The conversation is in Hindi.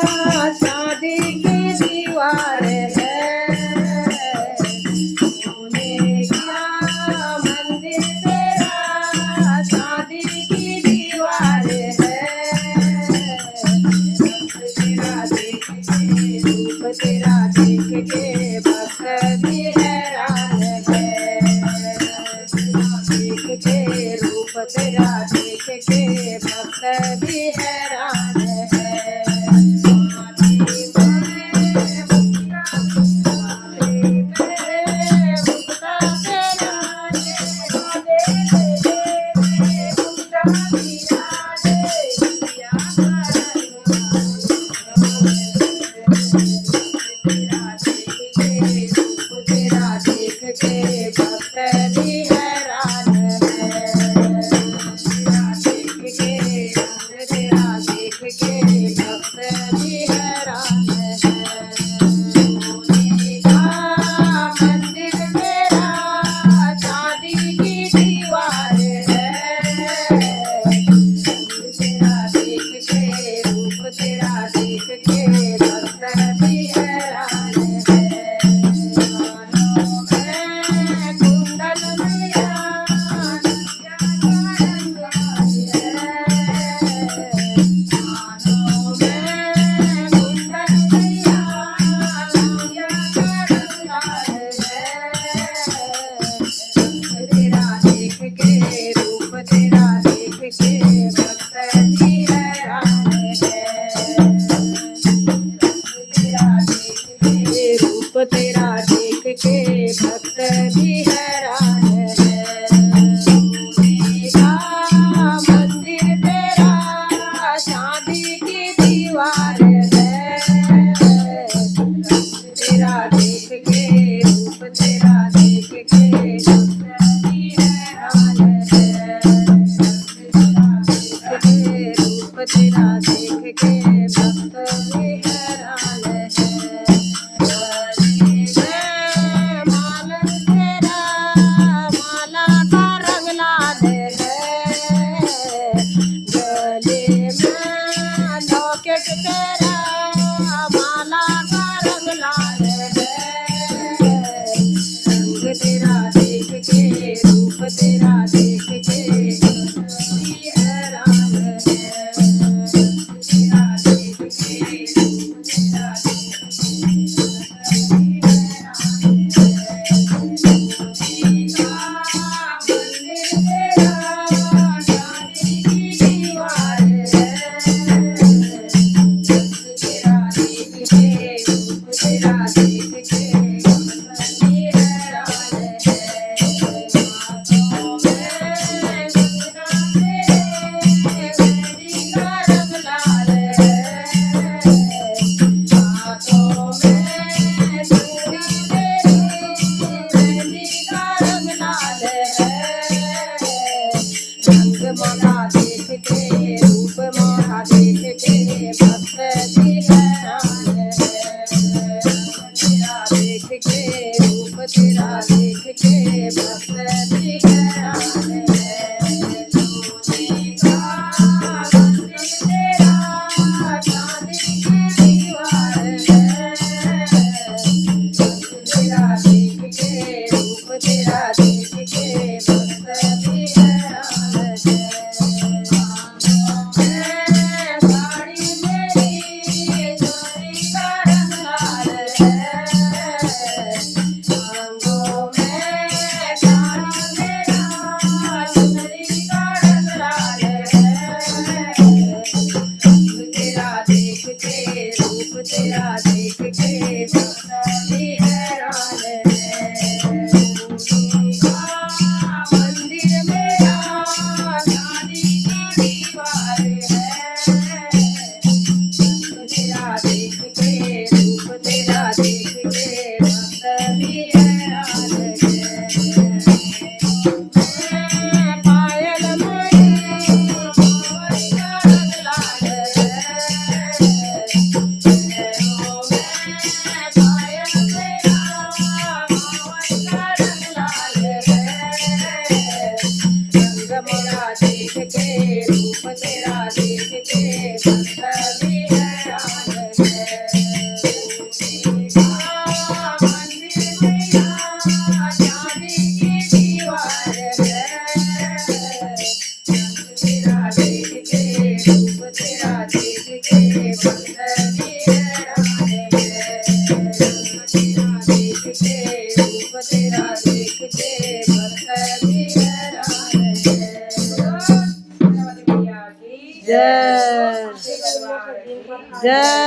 चांदी की दीवार है, तूने क्या मंदिर तेरा चांदी की दीवार है, तेरा देख के रूप तेरा देख के भक्त भी हैरान है, देख के रूप तेरा देख के भक्त भी हैरान है। तेरा देख के भक्त भी हैरान है, मंदिर तेरा चांदी की दीवार है, तेरा देख के रूप तेरा देख के भक्त भी हैरान है, रूप तेरा देख के भक्त भी हैरान है। तेरा देख के रूप तेरा देख के हैरान है, तेरा देख के रूप तेरा तेरा देख के भक्त भी हैरान है, तूने कहा मंदिर तेरा चांदी की दीवार है, तेरा देख के रूप तेरा देख के भक्त भी हैरान है। साड़ी मेरी जय